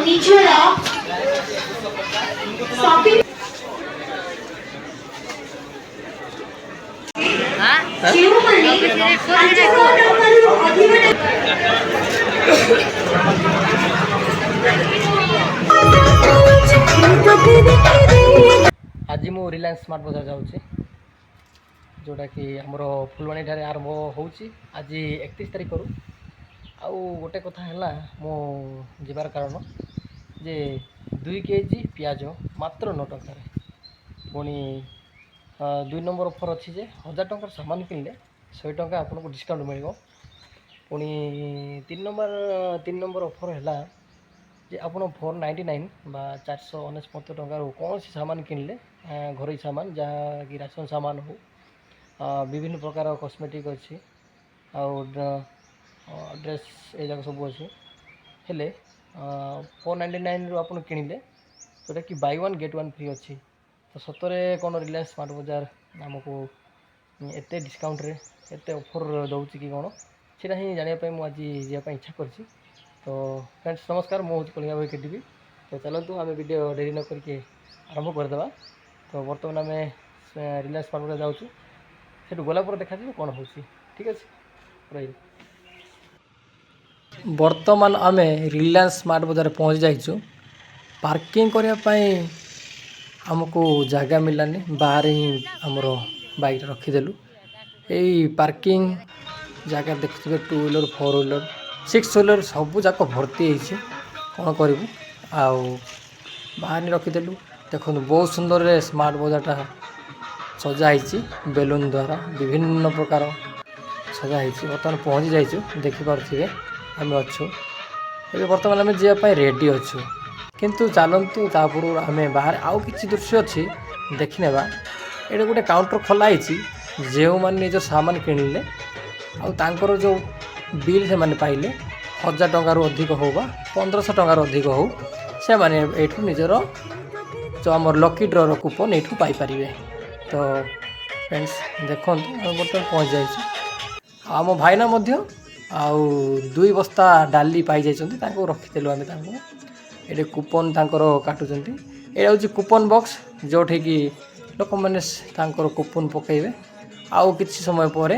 ନିଜର ସପିଂ ଯେଉଁମାନେ 5,000 ଟଙ୍କାରୁ ଅଧିକ आज मु रिलायंस स्मार्ट बाजार जाऊँगी जोटा कि आमर फुलवाणी ठारे आरंभ होची आज 31 तारीख करू आउ गोटे कथा है मो जीवार कारण जे 2 केजी पियाज मात्र 9 टंकार पुणी 2 नंबर ऑफर अच्छी जे 1000 टंकार सामान किनले 100 टंका आपको डिस्काउंट मिल पुणी 3 नंबर ऑफर है जे आप 499 बा 499 टंकार कौन सी सामान किनले घर सामान जहाँ कि राशन सामान हो विभिन्न प्रकार कॉस्मेटिक अच्छी आउ ड्रेस ये जाक सब अच्छे हेले 499 रु आप किणिले जोटा कि by one get one free अच्छी तो सतरे कौन रिलायंस स्मार्ट बाजार आमको एत डिस्काउंट रे एत ऑफर दौर कि कौन सीटा ही जानापी मुझे जावाई इच्छा कर तो फ्रेंड्स नमस्कार मुझे कलिंगा भाई केटीवी तो चलतु आम वीडियो डेरी न करके आरंभ करदे तो बर्तमान आम रिलायंस स्मार्ट बाजार जाऊँ से गला देखा कौन हो ठीक अच्छे रही बर्तमान आम रिलायंस स्मार्ट बाजार पहुँच जाइचु पार्किंग करने आमको जगह मिलानी बाहर ही आमर बाइक रखीदेलु यही पार्किंग जगह देखुए 2 व्हीलर 4 व्हीलर 6 व्हीलर सबू जाक भर्ती होती कौन करूँ आउ बाहर रखीदेलु देखो बहुत सुंदर स्मार्ट बाजारटा सजाई बेलून द्वारा विभिन्न प्रकार सजाई बर्तमान पहुँची जाइए देखिपे आम अच्छु ये बर्तमान आम जावाई रेडी अच्छु किंतु चलतु तापूर आम बाहर आउ कि दृश्य अच्छी देखने ये गोटे काउंटर खोलाई जो मैंने निज सामान किणिले आर जो बिल से मैंने पाइले 1000 टंकार अधिक हो 1500 टंकार अधिक हो से मैंने एठू निजर जो आम लकी ड्र कूपन ये पाइपर तो फ्रेंड्स देखो बर्तमान पहुँच जाइए आम भाईना आउ 2 बस्ता डाली पाई जाइए रखीदेलु आम ये कूपन काटुंट ये हूँ कूपन बॉक्स जोठी कि लोक मैंने कूपन पकड़े आउ किसी समय पर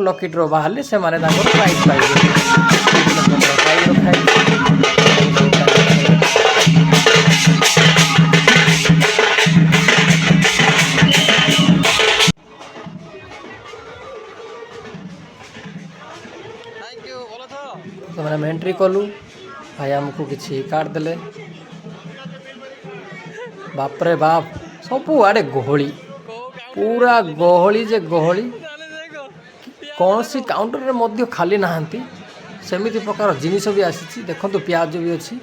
लकी ड्र बाहर से प्राइज तो मैंने एंट्री कलु भाई आमको किसी कार्ड देले बापरे बाप सबू आड़े गहली पूरा गहली जे गहली कौन सी काउंटर में खाली नहांती सेमिति प्रकार जिनिस भी आसी देखो प्याज भी अच्छी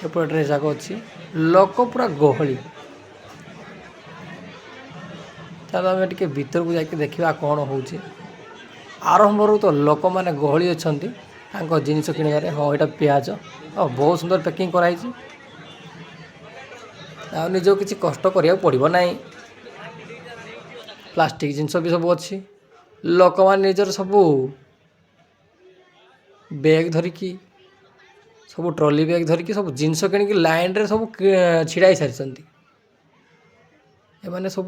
एपटे जाक अच्छी लोक पूरा गहली चलो आम टे भीतर को जाके देखा कौन हो आरंभ तो लोक मैंने गहली अच्छा जिनिस किणवे हाँ यहाँ प्याज और बहुत सुंदर पैकिंग कराई निज किसी कष्ट करा पड़ो ना प्लास्टिक जिनस भी सब अच्छी लोक मैंने निजर सबू बैग धरिकी सब ट्रॉली बैग धरिकी सब जिनस कि लाइन रे सब छिड़ाई सारी एमाने सब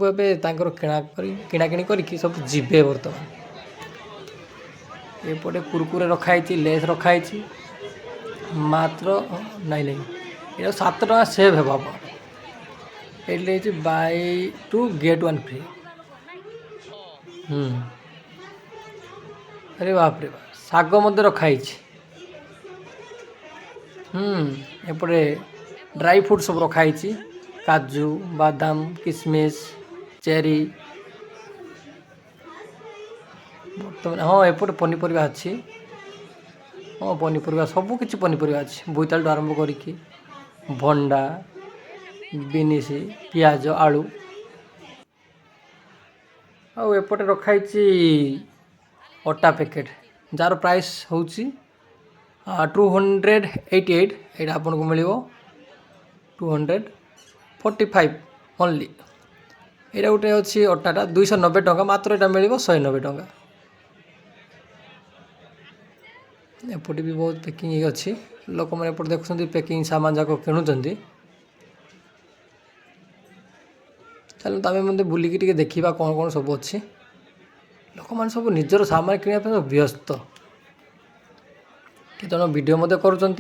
किणाकिणी करके सब जीवे बर्तमान एपटे कुरकुरे रखाई लेस रखाई मात्र नहीं ये 7 टका सेव है बाबा ये बाय 2 गेट 1 फ्री अरे बाप रे बाप शाग मध्य रखाई एपटे ड्राई फ्रूट सब रखाई काजू बादाम किशमिश चेरी बर्तमान हाँ एपटे पनीपरिया अच्छी हाँ पनीपरिया सबू किसी पनीपरिया अच्छी बोईतालू आरंभ करी भंडा बिनिस पियाज आलू आउपटे रखाई अटा पैकेट जार प्राइस हूँ 288 ये आपको मिल 245 ओनली ये गोटे अच्छी अटाटा 290 टंका मात्र यहाँ मिल 190 टंका एपटे भी बहुत पैकिंग अच्छी लोक मैंने एपटे देखुं पैकिंग सामान जाक किणुंट चलो तमें मत बुलिकी टे देखा कौन कौन सब अच्छी लोक मैंने सब निजर सामान किणा सब व्यस्त के जन वीडियो मत करुँच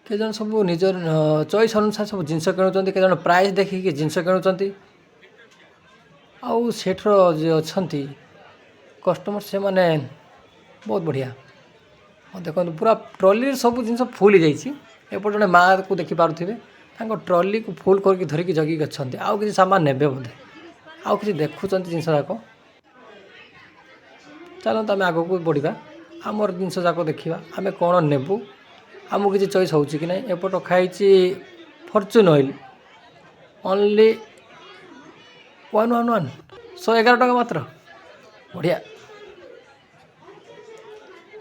के जन सब निजर चॉइस अनुसार सब जिनस किणुंट के जन प्राइस देखिए जिनस किणुंट आउ सेठर जो अच्छा कस्टमर से माने बहुत बढ़िया देखो पूरा ट्रॉली सब जिन फुल हो जापट जड़े माँ को देखिपे ट्रॉली को फुल करके धरिकी जगिक अच्छा आउ कि सामान ने बोधे आउ कि देखुं जिनस जाक चलते आम आग को बढ़ा आमर जिनस जाक देखा आम कौन नेबू आमको किसी चॉइस हो कि ना एपट रखाई फॉर्च्यून ऑयल ओनली 111 111 टका मात्र बढ़िया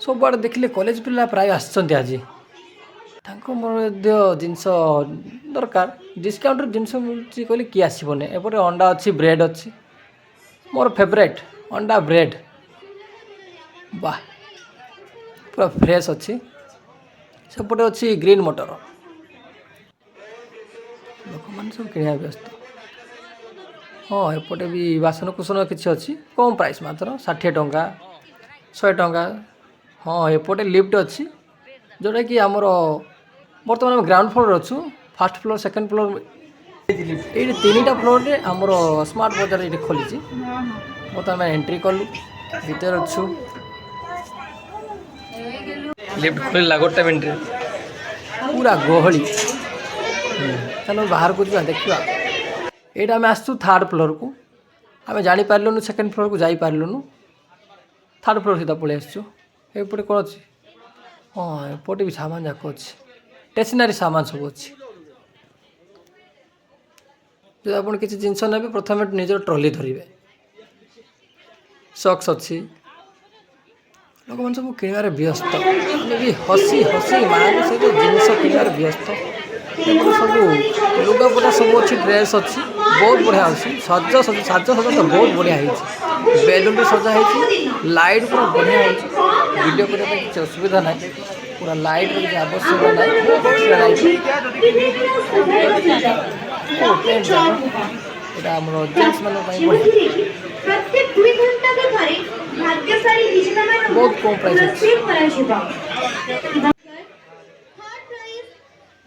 सब आड़े देखिले कॉलेज पिला प्राय आसछन्ति आज जिनस दरकार डिस्काउंट जिनस मिलूँ कहले किए आसबने एपटे अंडा अच्छी ब्रेड अच्छी मोर फेवरेट अंडा ब्रेड वाह पूरा फ्रेश अच्छी सेपटे अच्छी ग्रीन मटर लोक मैंने सब किणा व्यस्त हाँ एपटे भी बासन कुसन किसी अच्छी कम प्राइस मात्र 60 टंका 100 टंका हाँ एपटे लिफ्ट अच्छी जोटा कि आमर बर्तमान आम ग्राउंड फ्लोर अच्छु फर्स्ट फ्लोर सेकेंड फ्लोर ये 3टा फ्लोर रे आमर स्मार्ट बाजार ये खोली बर्तमान एंट्री कलु भीतर अच्छु लिफ्ट खोल 1 मिनट पूरा गहली चलो बाहर को जा देखा यहाँ आम आसु 3rd फ्लोर को आम जापारूँ 2nd फ्लोर को जापारूँ 3rd फ्लोर सीधा पलि आसु एपटे कौन अच्छी हाँ एपटे भी सामान जाक अच्छी स्टेशनरी सामान सब अच्छी जो आप किसी जिनस ने प्रथम निजर ट्रॉली धरवे सक्स अच्छी लोक मैंने सब किणवे व्यस्त भी हसी हसी मान सहित जिनस किणवे व्यस्त सब लुगापटा सब अच्छी ड्रेस अच्छी बहुत बढ़िया अच्छी सज सज साज सजा तो बहुत बढ़िया है बेलून भी सजा है लाइट पूरा बढ़िया है वीडियो करने किसी असुविधा ना पूरा लाइट किसी आवश्यक ना आम जेन्स मान बहुत कम प्राइस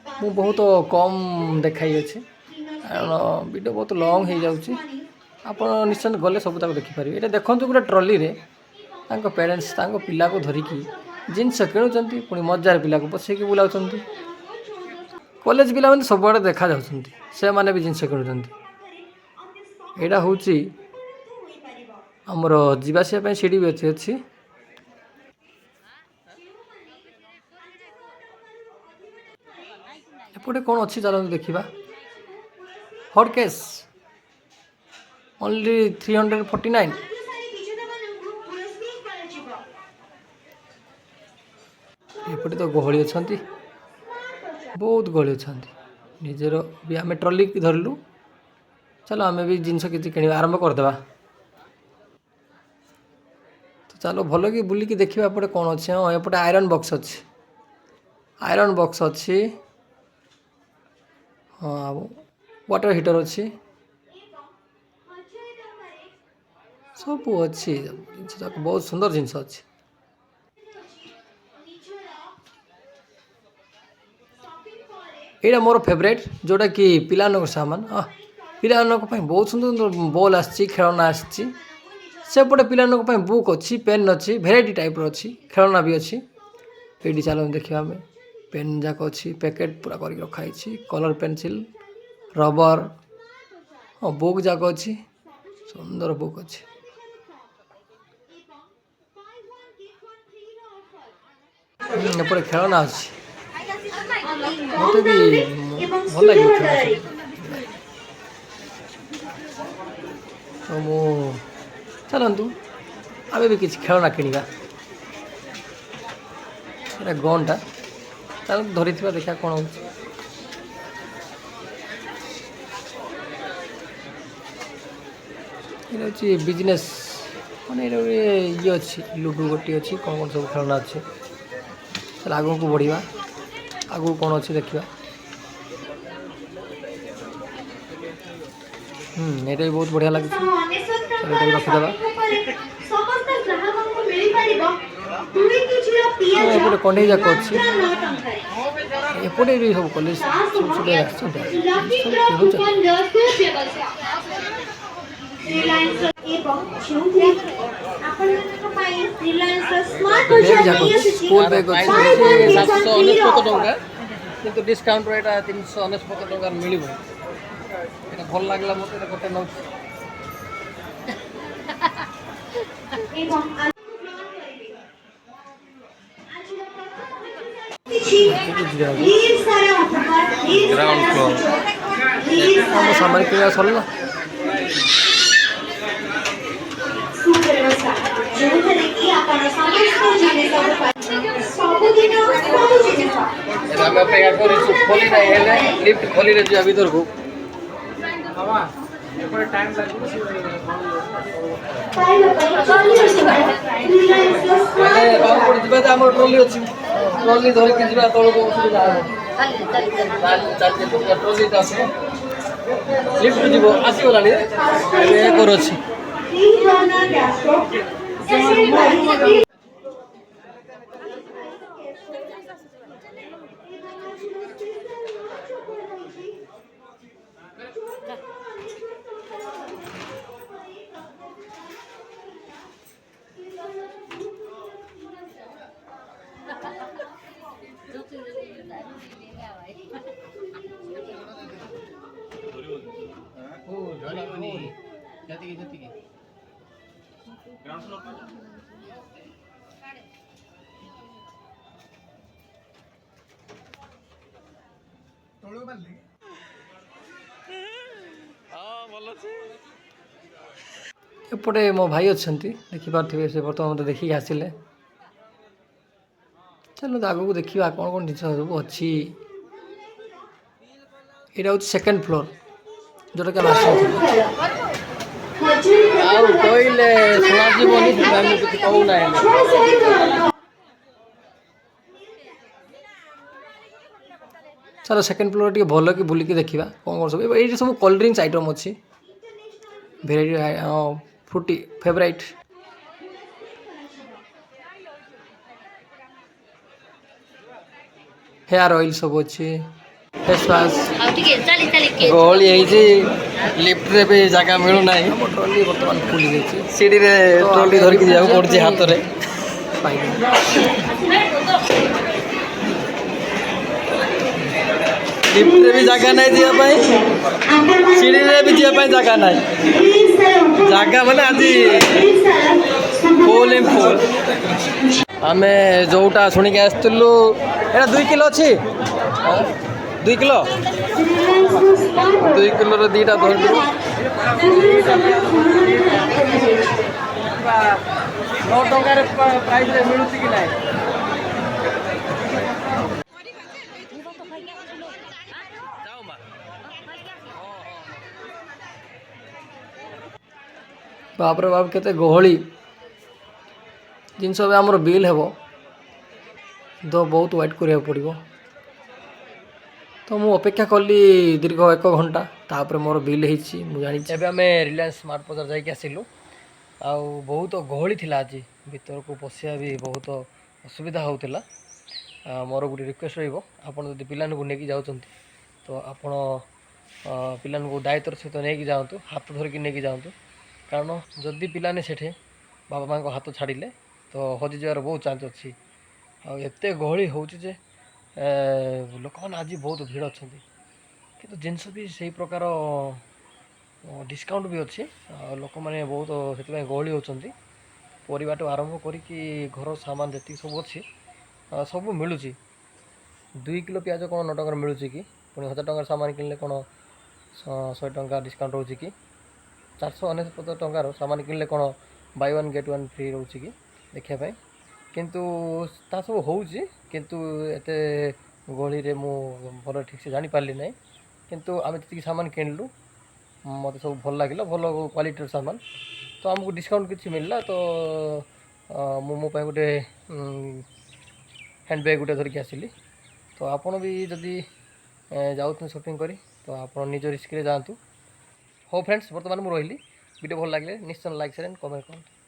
मु बहुत कम देखाई अच्छे कारण वीडियो बहुत लंग हो जाऊँगी आप निश्चिंत गले सब तक देखिपारे ये देखो गोटे ट्रॉली रे पेरेन्ट्स पिला को धरिकी जिनस किणुंट पुणी मजार पिला को बसैकी बुलाऊँ कॉलेज पिला मैंने सब आड़े देखा से माने भी जिनस किणुंट यहाँ हूँ आमर जावासवाई सीढ़ी भी अच्छी एपटे कौन अच्छी चलते देखा हॉट केस ओनली 349 एपटे तो गहली अच्छा बहुत गहली अच्छा निजर भी आम ट्रॉली धरलु चलो आम भी जिनस किसी कि आरंभ करदे तो चलो भल कि बुलिकी देखा एपटे कौन अच्छे हाँ एपटे आयरन बॉक्स अच्छी हाँ वाटर हीटर अच्छी सब अच्छी बहुत सुंदर जिनस अच्छी यहाँ मोर फेवरेट जोटा कि पिलानक सामान पिलानक बहुत सुंदर सुंदर बॉल आसी खेलना आसी सेपटे पिलानक बुक अच्छी पेन अच्छी भेराइटी टाइप अच्छी खेलना भी अच्छी ये चलो देखा आम पेन जाक अच्छी पैकेट पूरा कर रखाई कलर पेनसिल रबर हाँ बुक जाक अच्छी सुंदर बुक अच्छी एपटे खेलना अच्छी मत भी भल लगे तो मु चलतु आम भी किसी खेलना किणवा गनटा चल धरी देखा कौन हो बिजनेस ମାନେ ଏଇଟା ଗୋଟେ ଇଏ ଅଛି ଲୁଡ଼ୁ ଗୋଟି ଅଛି କ'ଣ କ'ଣ ସବୁ ଖେଳନା ଅଛି। ତାହେଲେ ଆଗକୁ ବଢ଼ିବା, ଆଗକୁ କ'ଣ ଅଛି ଦେଖିବା। ଏଇଟା ବି ବହୁତ ବଢ଼ିଆ ଲାଗୁଛି। ଚାଲ ଏଇଟା ବି ରଖିଦେବା। ଏପଟେ କଣ୍ଢେଇ ଯାକ ଅଛି, ଏପଟେ ବି ସବୁ କଲେଜ ସବୁ ଷ୍ଟୁଡେଣ୍ଟ ଆସିଛନ୍ତି, ସବୁ ସ୍କୁଲ ବ୍ୟାଗ୍ ଅଛି 799 ଟଙ୍କା, କିନ୍ତୁ ଡିସକାଉଣ୍ଟର ଏଇଟା 399 ଟଙ୍କାରେ ମିଳିବ। ଏଇଟା ଭଲ ଲାଗିଲା ମୋତେ, ଏଇଟା ଗୋଟେ ନେଉଛି। ଗ୍ରାଉଣ୍ଡ ଫ୍ଲୋର ଆମ ସାମାନ କିଣିବା ସରିଲା। ଆମେ ଅପେକ୍ଷା କରିଛୁ, ଖୋଲି ନାହିଁ ହେଲେ ଲିଫ୍ଟ ଖୋଲିଲେ ଯିବା ଭିତରକୁ। ଯିବା ଯେ ଆମର ଟ୍ରଲି ଅଛି, ଟ୍ରଲି ଧରିକି ଯିବା ତଳକୁ ଅସୁବିଧା ହେବ। ଟ୍ରଲିଟା ଆସିବ, ଲିଫ୍ଟ ଯିବ, ଆସିଗଲାଣି ଏବେ ଏକର ଅଛି। ଏପଟେ ମୋ ଭାଇ ଅଛନ୍ତି, ଦେଖିପାରୁଥିବେ, ସେ ବର୍ତ୍ତମାନ ମୋତେ ଦେଖିକି ଆସିଲେ। ଚାଲନ୍ତୁ ଆଗକୁ ଦେଖିବା କ'ଣ କ'ଣ ଜିନିଷ ସବୁ ଅଛି। ଏଇଟା ହେଉଛି ସେକେଣ୍ଡ ଫ୍ଲୋର, ଯେଉଁଟାକି ଆମେ ଆସିନଥିଲୁ। ଆଉ କହିଲେ ଶୁଣାଯିବନି, ସେଥିପାଇଁ ମୁଁ କିଛି କହୁନାହିଁ। ଚାଲ ସେକେଣ୍ଡ ଫ୍ଲୋର ଟିକେ ଭଲ କି ବୁଲିକି ଦେଖିବା କ'ଣ କ'ଣ ସବୁ। ଏଇଠି ସବୁ କୋଲ୍ଡ ଡ୍ରିଙ୍କସ୍ ଆଇଟମ୍ ଅଛି, variety fruity favourite. Hair oil ସବୁ ଅଛି, ଫେସ୍ ୱାଶ୍। ଗହଳି ହେଇଛି, ଲିଫ୍ଟରେ ବି ଜାଗା ମିଳୁନାହିଁ। ଆମ ଟ୍ରଲି ବର୍ତ୍ତମାନ ଫୁଲି ଯାଇଛି, ସିଡ଼ିରେ ଟ୍ରଲି ଧରିକି ଯିବାକୁ ପଡ଼ୁଛି ହାତରେ। ଲିଫ୍ଟରେ ବି ଜାଗା ନାହିଁ ଯିବା ପାଇଁ, ସିଡ଼ିରେ ବି ଯିବା ପାଇଁ ଜାଗା ନାହିଁ। ଜାଗା ମାନେ ଆଜି ଫୁଲ୍ ଫୁଲ୍। ଆମେ ଯେଉଁଟା ଶୁଣିକି ଆସିଥିଲୁ, ଏଇଟା 2 କିଲୋ ଅଛି, 2 କିଲୋ, 2 କିଲୋର ଦୁଇଟା ଧରିଥିଲୁ। 9 ଟଙ୍କାରେ ପ୍ରାଇସ୍ରେ ମିଳୁଛି କି ନାହିଁ? ବାପରେ ବାପ, କେତେ ଗହଳି ଜିନିଷ। ଏବେ ଆମର ବିଲ୍ ହେବ ତ ବହୁତ ୱେଟ୍ କରିବାକୁ ପଡ଼ିବ। ତ ମୁଁ ଅପେକ୍ଷା କଲି ଦୀର୍ଘ 1 ଘଣ୍ଟା, ତାପରେ ମୋର ବିଲ୍ ହେଇଛି, ମୁଁ ଜାଣିଛି। ଏବେ ଆମେ ରିଲାଏନ୍ସ ସ୍ମାର୍ଟ ବଜାର ଯାଇକି ଆସିଲୁ। ଆଉ ବହୁତ ଗହଳି ଥିଲା ଆଜି, ଭିତରକୁ ପଶିବା ବି ବହୁତ ଅସୁବିଧା ହେଉଥିଲା। ମୋର ଗୋଟେ ରିକ୍ୱେଷ୍ଟ ରହିବ, ଆପଣ ଯଦି ପିଲାମାନଙ୍କୁ ନେଇକି ଯାଉଛନ୍ତି ତ ଆପଣ ପିଲାମାନଙ୍କୁ ଦାୟିତ୍ୱର ସହିତ ନେଇକି ଯାଆନ୍ତୁ, ହାତ ଧରିକି ନେଇକି ଯାଆନ୍ତୁ। କାରଣ ଯଦି ପିଲାମାନେ ସେଠି ବାପା ମାଆଙ୍କ ହାତ ଛାଡ଼ିଲେ ତ ହଜିଯିବାର ବହୁତ ଚାନ୍ସ ଅଛି। ଆଉ ଏତେ ଗହଳି ହେଉଛି ଯେ ଲୋକମାନେ ଆଜି ବହୁତ ଭିଡ଼ ଅଛନ୍ତି, କିନ୍ତୁ ଜିନିଷ ବି ସେଇ ପ୍ରକାର ଡିସକାଉଣ୍ଟ ବି ଅଛି। ଆଉ ଲୋକମାନେ ବହୁତ ସେଥିପାଇଁ ଗହଳି ହେଉଛନ୍ତି। ପରିବାଠୁ ଆରମ୍ଭ କରିକି ଘର ସାମାନ ଯେତିକି ସବୁ ଅଛି ସବୁ ମିଳୁଛି। 2 କିଲୋ ପିଆଜ କ'ଣ 9 ଟଙ୍କାରେ ମିଳୁଛି କି? ପୁଣି 1000 ଟଙ୍କାର ସାମାନ କିଣିଲେ କ'ଣ 100 ଟଙ୍କା ଡିସକାଉଣ୍ଟ ରହୁଛି କି? 499 ଟଙ୍କାର ସାମାନ କିଣିଲେ କ'ଣ Bai one get one free ରହୁଛି କି? ଦେଖିବା ପାଇଁ। କିନ୍ତୁ ତା ସବୁ ହେଉଛି, କିନ୍ତୁ ଏତେ ଗହଳିରେ ମୁଁ ଭଲ ଠିକ୍ସେ ଜାଣିପାରିଲି ନାହିଁ। କିନ୍ତୁ ଆମେ ଯେତିକି ସାମାନ କିଣିଲୁ ମୋତେ ସବୁ ଭଲ ଲାଗିଲା, ଭଲ କ୍ୱାଲିଟିର ସାମାନ। ତ ଆମକୁ ଡିସକାଉଣ୍ଟ କିଛି ମିଳିଲା। ତ ମୁଁ ମୋ ପାଇଁ ଗୋଟେ ହ୍ୟାଣ୍ଡ ବ୍ୟାଗ୍ ଗୋଟେ ଧରିକି ଆସିଲି। ତ ଆପଣ ବି ଯଦି ଯାଉଛନ୍ତି ସପିଂ କରି ତ ଆପଣ ନିଜ ରିସ୍କରେ ଯାଆନ୍ତୁ। ହଉ ଫ୍ରେଣ୍ଡସ୍, ବର୍ତ୍ତମାନ ମୁଁ ରହିଲି। ଭିଡ଼ିଓ ଭଲ ଲାଗିଲେ ନିଶ୍ଚୟ ଲାଇକ୍ ସେୟାର ଆଣ୍ଡ କମେଣ୍ଟ କରନ୍ତୁ।